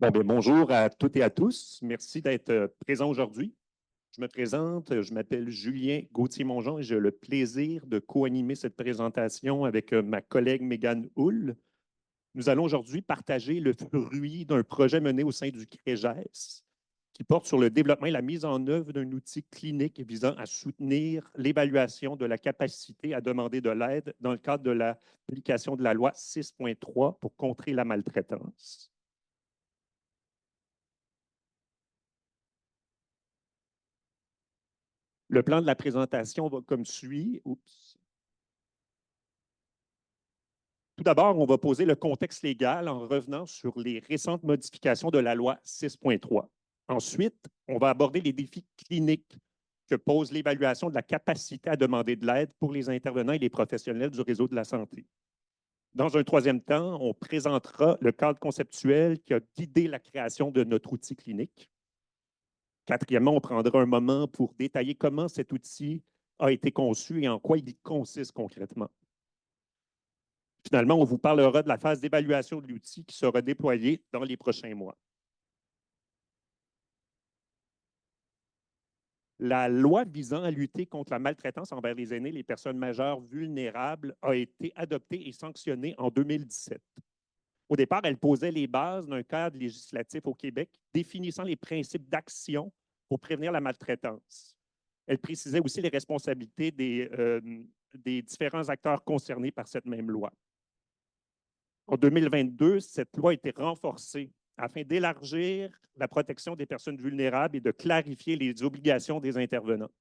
Bonjour à toutes et à tous. Merci d'être présents aujourd'hui. Je me présente, je m'appelle Julien Gauthier-Mongeon et j'ai le plaisir de co-animer cette présentation avec ma collègue Mégane Houle. Nous allons aujourd'hui partager le fruit d'un projet mené au sein du CREGES qui porte sur le développement et la mise en œuvre d'un outil clinique visant à soutenir l'évaluation de la capacité à demander de l'aide dans le cadre de l'application de la loi 6.3 pour contrer la maltraitance. Le plan de la présentation va comme suit. Oups. Tout d'abord, on va poser le contexte légal en revenant sur les récentes modifications de la loi 6.3. Ensuite, on va aborder les défis cliniques que pose l'évaluation de la capacité à demander de l'aide pour les intervenants et les professionnels du réseau de la santé. Dans un troisième temps, on présentera le cadre conceptuel qui a guidé la création de notre outil clinique. Quatrièmement, on prendra un moment pour détailler comment cet outil a été conçu et en quoi il consiste concrètement. Finalement, on vous parlera de la phase d'évaluation de l'outil qui sera déployée dans les prochains mois. La loi visant à lutter contre la maltraitance envers les aînés et les personnes majeures vulnérables a été adoptée et sanctionnée en 2017. Au départ, elle posait les bases d'un cadre législatif au Québec définissant les principes d'action pour prévenir la maltraitance. Elle précisait aussi les responsabilités des différents acteurs concernés par cette même loi. En 2022, cette loi a été renforcée afin d'élargir la protection des personnes vulnérables et de clarifier les obligations des intervenants.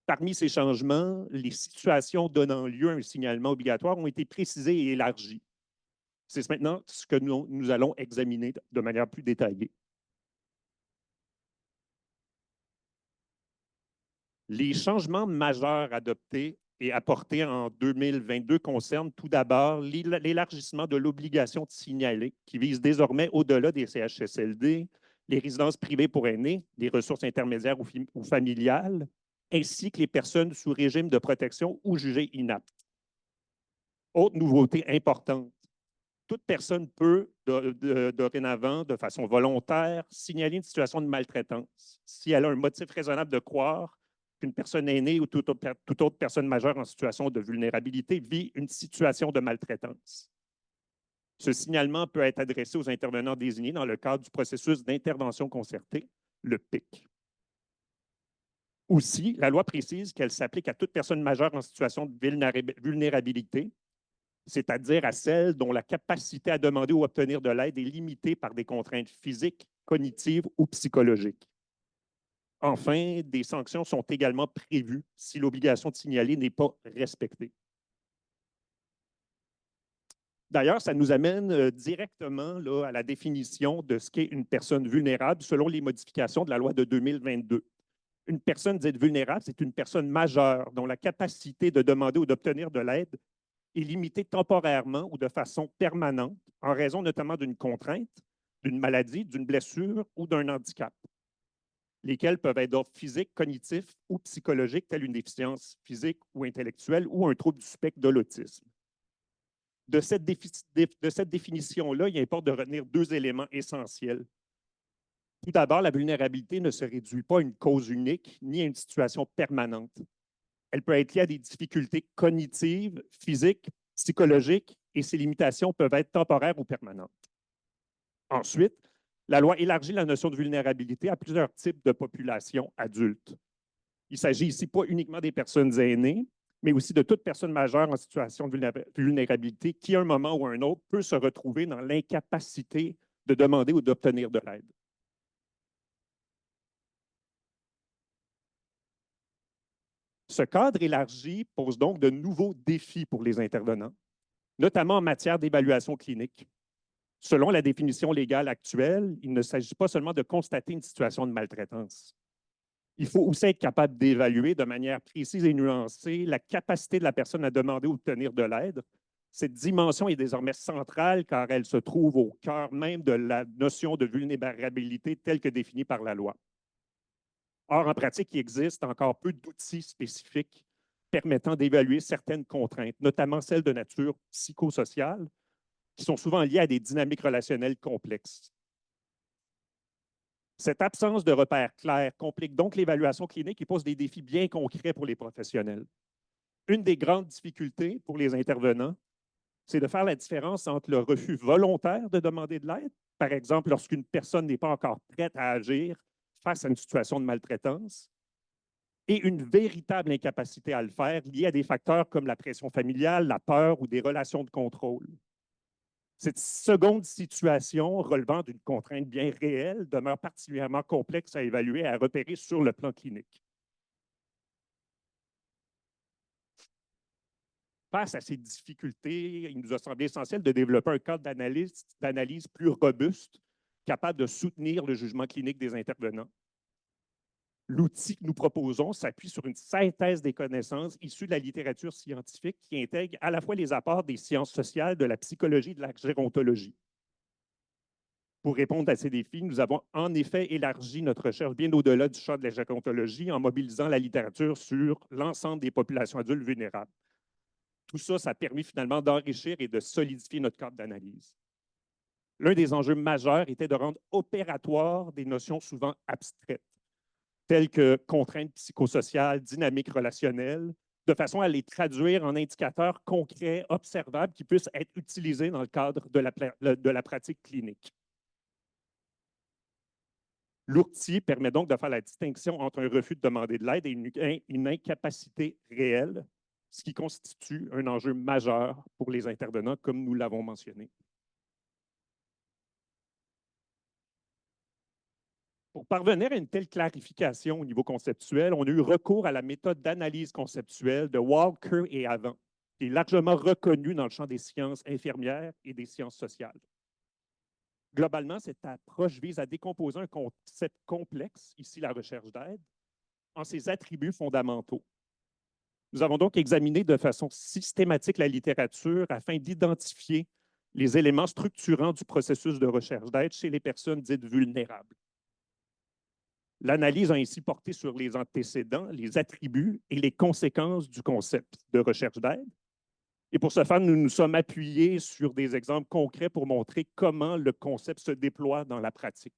Parmi ces changements, les situations donnant lieu à un signalement obligatoire ont été précisées et élargies. C'est maintenant ce que nous allons examiner de manière plus détaillée. Les changements majeurs adoptés et apportés en 2022 concernent tout d'abord l'élargissement de l'obligation de signaler, qui vise désormais au-delà des CHSLD, les résidences privées pour aînés, les ressources intermédiaires ou familiales, ainsi que les personnes sous régime de protection ou jugées inaptes. Autre nouveauté importante, toute personne peut, dorénavant, de façon volontaire, signaler une situation de maltraitance si elle a un motif raisonnable de croire qu'une personne aînée ou toute autre personne majeure en situation de vulnérabilité vit une situation de maltraitance. Ce signalement peut être adressé aux intervenants désignés dans le cadre du processus d'intervention concertée, le PIC. Aussi, la loi précise qu'elle s'applique à toute personne majeure en situation de vulnérabilité, c'est-à-dire à celle dont la capacité à demander ou obtenir de l'aide est limitée par des contraintes physiques, cognitives ou psychologiques. Enfin, des sanctions sont également prévues si l'obligation de signaler n'est pas respectée. D'ailleurs, ça nous amène directement là, à la définition de ce qu'est une personne vulnérable selon les modifications de la loi de 2022. Une personne dite vulnérable, c'est une personne majeure dont la capacité de demander ou d'obtenir de l'aide est limitée temporairement ou de façon permanente en raison notamment d'une contrainte, d'une maladie, d'une blessure ou d'un handicap, lesquels peuvent être d'ordre physique, cognitif ou psychologique, telle une déficience physique ou intellectuelle ou un trouble du spectre de l'autisme. De cette définition-là, il importe de retenir deux éléments essentiels. Tout d'abord, la vulnérabilité ne se réduit pas à une cause unique ni à une situation permanente. Elle peut être liée à des difficultés cognitives, physiques, psychologiques, et ces limitations peuvent être temporaires ou permanentes. Ensuite, la loi élargit la notion de vulnérabilité à plusieurs types de populations adultes. Il s'agit ici pas uniquement des personnes aînées, mais aussi de toute personne majeure en situation de vulnérabilité qui, à un moment ou à un autre, peut se retrouver dans l'incapacité de demander ou d'obtenir de l'aide. Ce cadre élargi pose donc de nouveaux défis pour les intervenants, notamment en matière d'évaluation clinique. Selon la définition légale actuelle, il ne s'agit pas seulement de constater une situation de maltraitance. Il faut aussi être capable d'évaluer de manière précise et nuancée la capacité de la personne à demander ou obtenir de l'aide. Cette dimension est désormais centrale car elle se trouve au cœur même de la notion de vulnérabilité telle que définie par la loi. Or, en pratique, il existe encore peu d'outils spécifiques permettant d'évaluer certaines contraintes, notamment celles de nature psychosociale, qui sont souvent liées à des dynamiques relationnelles complexes. Cette absence de repères clairs complique donc l'évaluation clinique et pose des défis bien concrets pour les professionnels. Une des grandes difficultés pour les intervenants, c'est de faire la différence entre le refus volontaire de demander de l'aide, par exemple lorsqu'une personne n'est pas encore prête à agir face à une situation de maltraitance, et une véritable incapacité à le faire liée à des facteurs comme la pression familiale, la peur ou des relations de contrôle. Cette seconde situation, relevant d'une contrainte bien réelle, demeure particulièrement complexe à évaluer et à repérer sur le plan clinique. Face à ces difficultés, il nous a semblé essentiel de développer un cadre d'analyse plus robuste, capable de soutenir le jugement clinique des intervenants. L'outil que nous proposons s'appuie sur une synthèse des connaissances issues de la littérature scientifique qui intègre à la fois les apports des sciences sociales, de la psychologie et de la gérontologie. Pour répondre à ces défis, nous avons en effet élargi notre recherche bien au-delà du champ de la gérontologie en mobilisant la littérature sur l'ensemble des populations adultes vulnérables. Tout ça, ça a permis finalement d'enrichir et de solidifier notre cadre d'analyse. L'un des enjeux majeurs était de rendre opératoires des notions souvent abstraites, telles que contraintes psychosociales, dynamiques relationnelles, de façon à les traduire en indicateurs concrets, observables, qui puissent être utilisés dans le cadre de la pratique clinique. L'outil permet donc de faire la distinction entre un refus de demander de l'aide et une incapacité réelle, ce qui constitue un enjeu majeur pour les intervenants, comme nous l'avons mentionné. Pour parvenir à une telle clarification au niveau conceptuel, on a eu recours à la méthode d'analyse conceptuelle de Walker et Avant, qui est largement reconnue dans le champ des sciences infirmières et des sciences sociales. Globalement, cette approche vise à décomposer un concept complexe, ici la recherche d'aide, en ses attributs fondamentaux. Nous avons donc examiné de façon systématique la littérature afin d'identifier les éléments structurants du processus de recherche d'aide chez les personnes dites vulnérables. L'analyse a ainsi porté sur les antécédents, les attributs et les conséquences du concept de recherche d'aide. Et pour ce faire, nous nous sommes appuyés sur des exemples concrets pour montrer comment le concept se déploie dans la pratique.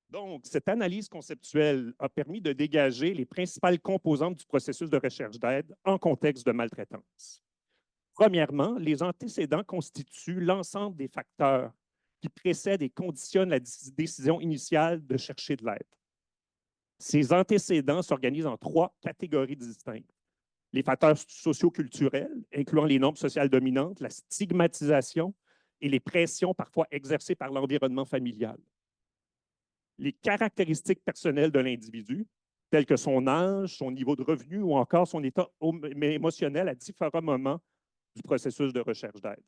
Donc, cette analyse conceptuelle a permis de dégager les principales composantes du processus de recherche d'aide en contexte de maltraitance. Premièrement, les antécédents constituent l'ensemble des facteurs qui précèdent et conditionnent la décision initiale de chercher de l'aide. Ces antécédents s'organisent en 3 catégories distinctes. Les facteurs socioculturels, incluant les normes sociales dominantes, la stigmatisation et les pressions parfois exercées par l'environnement familial. Les caractéristiques personnelles de l'individu, telles que son âge, son niveau de revenu ou encore son état émotionnel à différents moments du processus de recherche d'aide.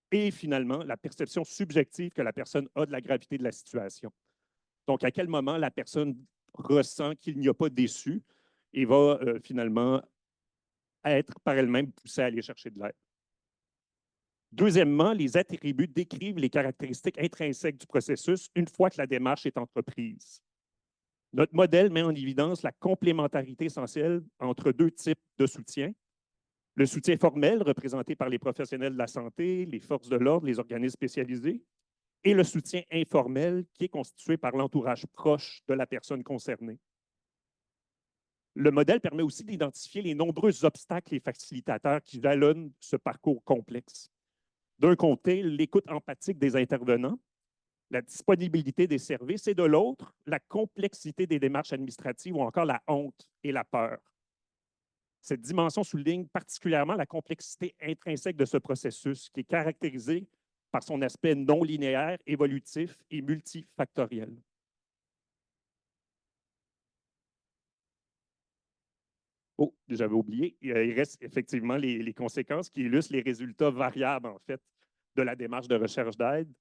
Et finalement, la perception subjective que la personne a de la gravité de la situation. Donc, à quel moment la personne ressent qu'il n'y a pas d'issue et va finalement être par elle-même poussée à aller chercher de l'aide. Deuxièmement, les attributs décrivent les caractéristiques intrinsèques du processus une fois que la démarche est entreprise. Notre modèle met en évidence la complémentarité essentielle entre 2 types de soutien. Le soutien formel, représenté par les professionnels de la santé, les forces de l'ordre, les organismes spécialisés, et le soutien informel, qui est constitué par l'entourage proche de la personne concernée. Le modèle permet aussi d'identifier les nombreux obstacles et facilitateurs qui jalonnent ce parcours complexe. D'un côté, l'écoute empathique des intervenants, la disponibilité des services, et de l'autre, la complexité des démarches administratives ou encore la honte et la peur. Cette dimension souligne particulièrement la complexité intrinsèque de ce processus, qui est caractérisé par son aspect non linéaire, évolutif et multifactoriel. Oh, j'avais oublié, il reste effectivement les conséquences qui illustrent les résultats variables, en fait, de la démarche de recherche d'aide.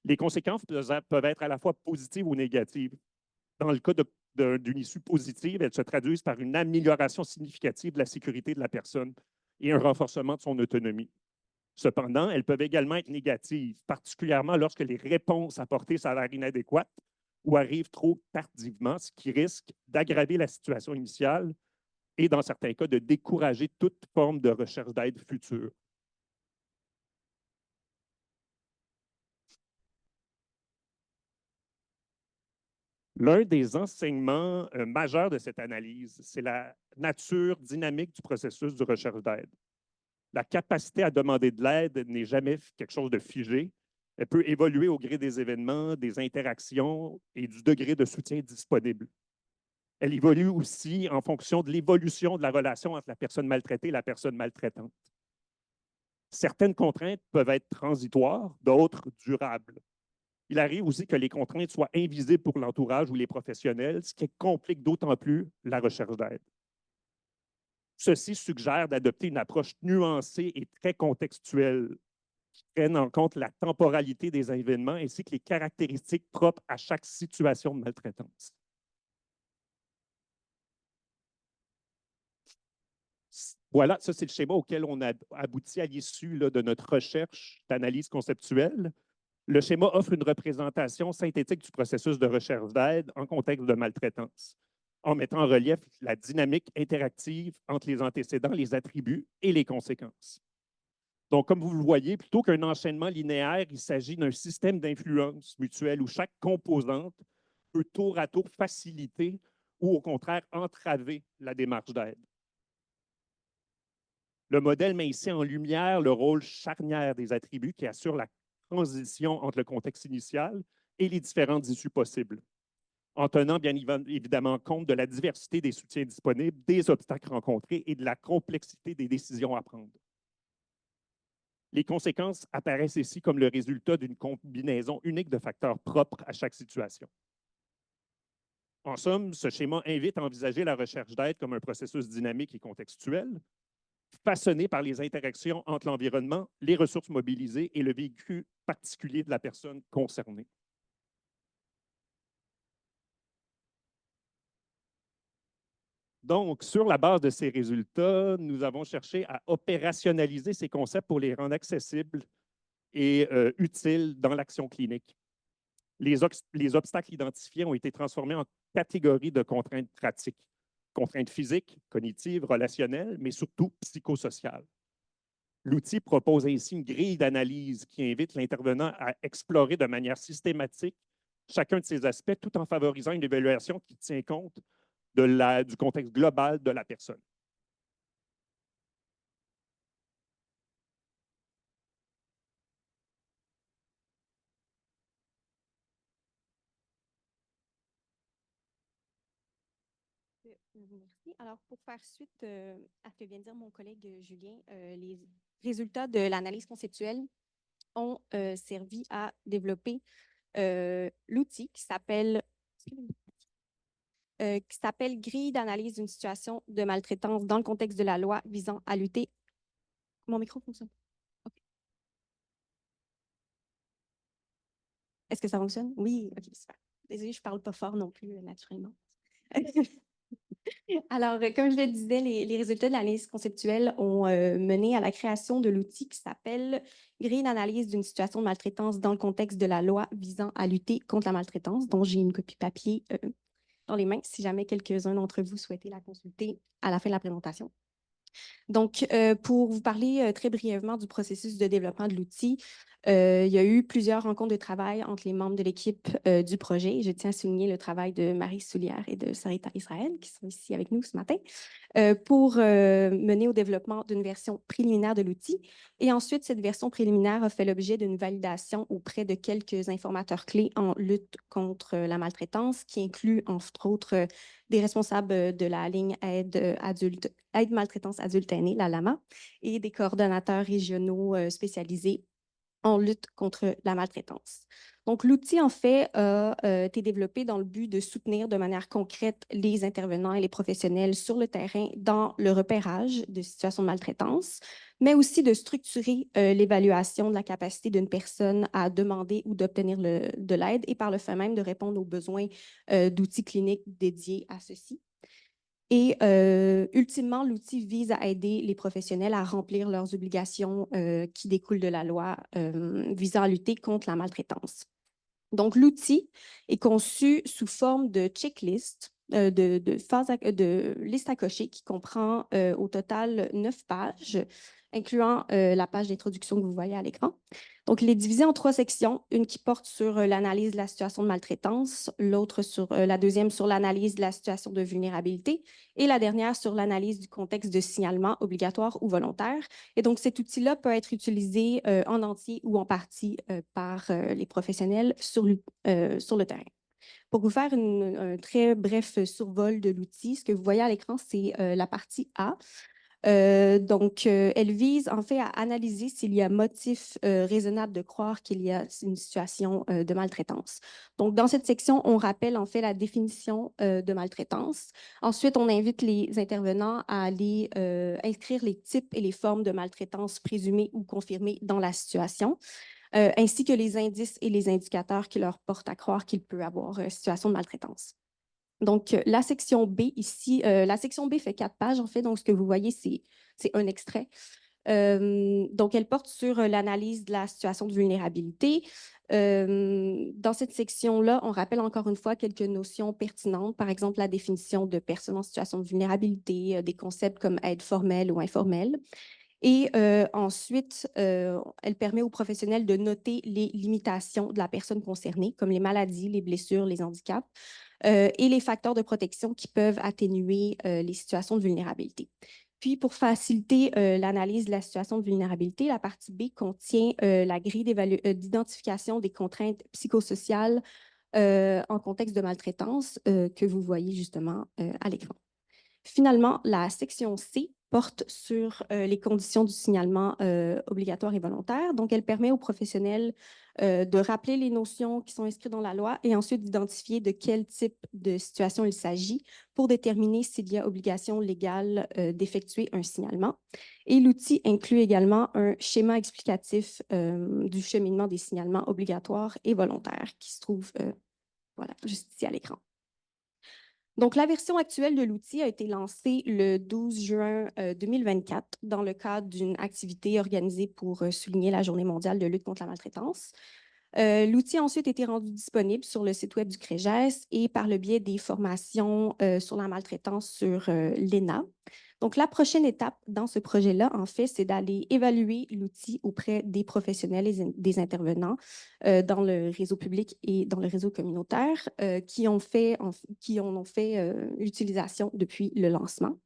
Les conséquences peuvent être à la fois positives ou négatives. Dans le cas d'une issue positive, elles se traduisent par une amélioration significative de la sécurité de la personne et un renforcement de son autonomie. Cependant, elles peuvent également être négatives, particulièrement lorsque les réponses apportées s'avèrent inadéquates ou arrivent trop tardivement, ce qui risque d'aggraver la situation initiale et, dans certains cas, de décourager toute forme de recherche d'aide future. L'un des enseignements majeurs de cette analyse, c'est la nature dynamique du processus de recherche d'aide. La capacité à demander de l'aide n'est jamais quelque chose de figé. Elle peut évoluer au gré des événements, des interactions et du degré de soutien disponible. Elle évolue aussi en fonction de l'évolution de la relation entre la personne maltraitée et la personne maltraitante. Certaines contraintes peuvent être transitoires, d'autres durables. Il arrive aussi que les contraintes soient invisibles pour l'entourage ou les professionnels, ce qui complique d'autant plus la recherche d'aide. Ceci suggère d'adopter une approche nuancée et très contextuelle qui prenne en compte la temporalité des événements ainsi que les caractéristiques propres à chaque situation de maltraitance. Voilà, ça c'est le schéma auquel on a abouti à l'issue de notre recherche d'analyse conceptuelle. Le schéma offre une représentation synthétique du processus de recherche d'aide en contexte de maltraitance, en mettant en relief la dynamique interactive entre les antécédents, les attributs et les conséquences. Donc, comme vous le voyez, plutôt qu'un enchaînement linéaire, il s'agit d'un système d'influence mutuelle où chaque composante peut tour à tour faciliter ou au contraire entraver la démarche d'aide. Le modèle met ici en lumière le rôle charnière des attributs qui assurent la transition entre le contexte initial et les différentes issues possibles, en tenant bien évidemment compte de la diversité des soutiens disponibles, des obstacles rencontrés et de la complexité des décisions à prendre. Les conséquences apparaissent ici comme le résultat d'une combinaison unique de facteurs propres à chaque situation. En somme, ce schéma invite à envisager la recherche d'aide comme un processus dynamique et contextuel, façonné par les interactions entre l'environnement, les ressources mobilisées et le vécu particulier de la personne concernée. Donc, sur la base de ces résultats, nous avons cherché à opérationnaliser ces concepts pour les rendre accessibles et utiles dans l'action clinique. Les obstacles identifiés ont été transformés en catégories de contraintes pratiques. Contraintes physiques, cognitives, relationnelles, mais surtout psychosociales. L'outil propose ainsi une grille d'analyse qui invite l'intervenant à explorer de manière systématique chacun de ces aspects tout en favorisant une évaluation qui tient compte du contexte global de la personne. Merci. Alors, pour faire suite à ce que vient de dire mon collègue Julien, les résultats de l'analyse conceptuelle ont servi à développer l'outil qui s'appelle Grille d'analyse d'une situation de maltraitance dans le contexte de la loi visant à lutter. Mon micro fonctionne? Okay. Est-ce que ça fonctionne? Oui, OK, super. Désolée, je ne parle pas fort non plus, naturellement. Alors, comme je le disais, les résultats de l'analyse conceptuelle ont mené à la création de l'outil qui s'appelle Grille d'analyse d'une situation de maltraitance dans le contexte de la loi visant à lutter contre la maltraitance, dont j'ai une copie papier dans les mains, si jamais quelques-uns d'entre vous souhaitez la consulter à la fin de la présentation. Donc, pour vous parler très brièvement du processus de développement de l'outil, il y a eu plusieurs rencontres de travail entre les membres de l'équipe du projet. Je tiens à souligner le travail de Marie Soulière et de Sarita Israël, qui sont ici avec nous ce matin, pour mener au développement d'une version préliminaire de l'outil. Et ensuite, cette version préliminaire a fait l'objet d'une validation auprès de quelques informateurs clés en lutte contre la maltraitance, qui inclut, entre autres, des responsables de la ligne aide maltraitance adulte aîné, la LAMA, et des coordonnateurs régionaux spécialisés en lutte contre la maltraitance. Donc, l'outil, en fait, a été développé dans le but de soutenir de manière concrète les intervenants et les professionnels sur le terrain dans le repérage de situations de maltraitance, mais aussi de structurer l'évaluation de la capacité d'une personne à demander ou d'obtenir de l'aide et par le fait même de répondre aux besoins d'outils cliniques dédiés à ceci. Et ultimement, l'outil vise à aider les professionnels à remplir leurs obligations qui découlent de la loi visant à lutter contre la maltraitance. Donc, l'outil est conçu sous forme de checklist, de liste à cocher qui comprend au total 9 pages incluant la page d'introduction que vous voyez à l'écran. Donc, il est divisé en 3 sections, une qui porte sur l'analyse de la situation de maltraitance, la deuxième sur l'analyse de la situation de vulnérabilité et la dernière sur l'analyse du contexte de signalement obligatoire ou volontaire. Et donc, cet outil-là peut être utilisé en entier ou en partie par les professionnels sur le terrain. Pour vous faire un très bref survol de l'outil, ce que vous voyez à l'écran, c'est la partie A. Elle vise en fait à analyser s'il y a motif raisonnable de croire qu'il y a une situation de maltraitance. Donc, dans cette section, on rappelle en fait la définition de maltraitance. Ensuite, on invite les intervenants à aller inscrire les types et les formes de maltraitance présumées ou confirmées dans la situation, ainsi que les indices et les indicateurs qui leur portent à croire qu'il peut y avoir une situation de maltraitance. Donc, la section B ici, la section B fait 4 pages, en fait. Donc, ce que vous voyez, c'est un extrait. Donc, elle porte sur l'analyse de la situation de vulnérabilité. Dans cette section-là, on rappelle encore une fois quelques notions pertinentes, par exemple la définition de personne en situation de vulnérabilité, des concepts comme aide formelle ou informelle. Et ensuite, elle permet aux professionnels de noter les limitations de la personne concernée, comme les maladies, les blessures, les handicaps, et les facteurs de protection qui peuvent atténuer les situations de vulnérabilité. Puis, pour faciliter l'analyse de la situation de vulnérabilité, la partie B contient la grille d'identification des contraintes psychosociales en contexte de maltraitance que vous voyez justement à l'écran. Finalement, la section C porte sur les conditions du signalement obligatoire et volontaire. Donc, elle permet aux professionnels de rappeler les notions qui sont inscrites dans la loi et ensuite d'identifier de quel type de situation il s'agit pour déterminer s'il y a obligation légale d'effectuer un signalement. Et l'outil inclut également un schéma explicatif du cheminement des signalements obligatoires et volontaires qui se trouve voilà, juste ici à l'écran. Donc, la version actuelle de l'outil a été lancée le 12 juin 2024 dans le cadre d'une activité organisée pour souligner la Journée mondiale de lutte contre la maltraitance. L'outil a ensuite été rendu disponible sur le site web du CREGES et par le biais des formations sur la maltraitance sur l'ENA. Donc, la prochaine étape dans ce projet-là, en fait, c'est d'aller évaluer l'outil auprès des professionnels et des intervenants dans le réseau public et dans le réseau communautaire qui en ont fait l'utilisation depuis le lancement.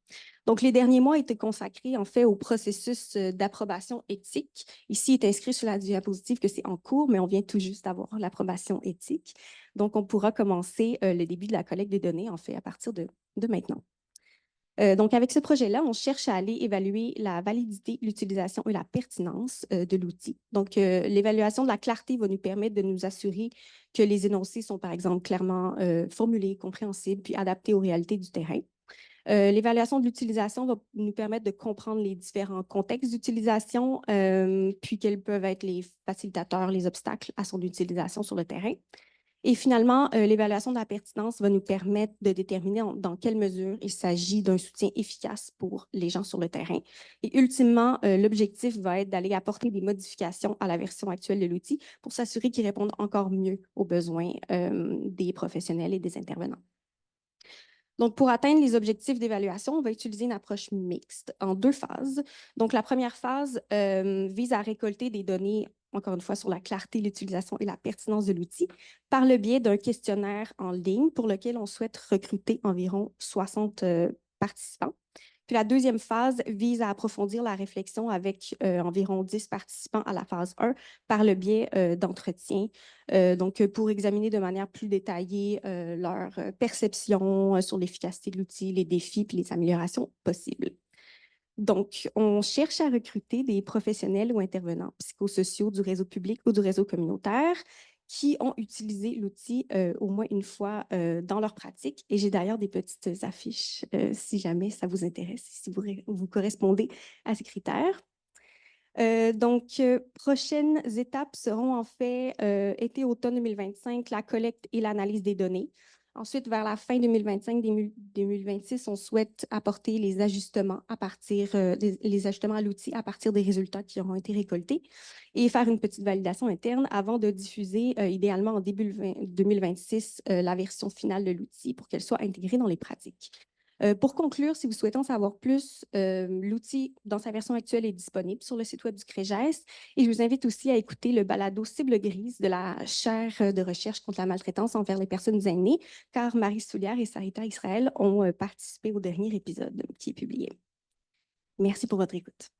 Donc, les derniers mois étaient consacrés en fait au processus d'approbation éthique. Ici, il est inscrit sur la diapositive que c'est en cours, mais on vient tout juste d'avoir l'approbation éthique. Donc, on pourra commencer le début de la collecte des données en fait à partir de maintenant. Donc, avec ce projet-là, on cherche à aller évaluer la validité, l'utilisation et la pertinence de l'outil. Donc, l'évaluation de la clarté va nous permettre de nous assurer que les énoncés sont, par exemple, clairement formulés, compréhensibles, puis adaptés aux réalités du terrain. L'évaluation de l'utilisation va nous permettre de comprendre les différents contextes d'utilisation, puis quels peuvent être les facilitateurs, les obstacles à son utilisation sur le terrain. Et finalement, l'évaluation de la pertinence va nous permettre de déterminer dans quelle mesure il s'agit d'un soutien efficace pour les gens sur le terrain. Et ultimement, l'objectif va être d'aller apporter des modifications à la version actuelle de l'outil pour s'assurer qu'il réponde encore mieux aux besoins des professionnels et des intervenants. Donc, pour atteindre les objectifs d'évaluation, on va utiliser une approche mixte en 2 phases. Donc, la première phase vise à récolter des données, encore une fois, sur la clarté, l'utilisation et la pertinence de l'outil par le biais d'un questionnaire en ligne pour lequel on souhaite recruter environ 60 participants. Puis la deuxième phase vise à approfondir la réflexion avec environ 10 participants à la phase 1 par le biais d'entretiens, pour examiner de manière plus détaillée leur perception sur l'efficacité de l'outil, les défis puis les améliorations possibles. Donc, on cherche à recruter des professionnels ou intervenants psychosociaux du réseau public ou du réseau communautaire qui ont utilisé l'outil au moins une fois dans leur pratique. Et j'ai d'ailleurs des petites affiches si jamais ça vous intéresse, si vous correspondez à ces critères. Prochaines étapes seront en fait été-automne 2025, la collecte et l'analyse des données. Ensuite, vers la fin 2025-2026, on souhaite apporter les ajustements les ajustements à l'outil à partir des résultats qui auront été récoltés et faire une petite validation interne avant de diffuser idéalement en début 2026 la version finale de l'outil pour qu'elle soit intégrée dans les pratiques. Pour conclure, si vous souhaitez en savoir plus, l'outil dans sa version actuelle est disponible sur le site web du CREGES et je vous invite aussi à écouter le balado Cible grise de la chaire de recherche contre la maltraitance envers les personnes aînées, car Marie Soulière et Sarita Israël ont participé au dernier épisode qui est publié. Merci pour votre écoute.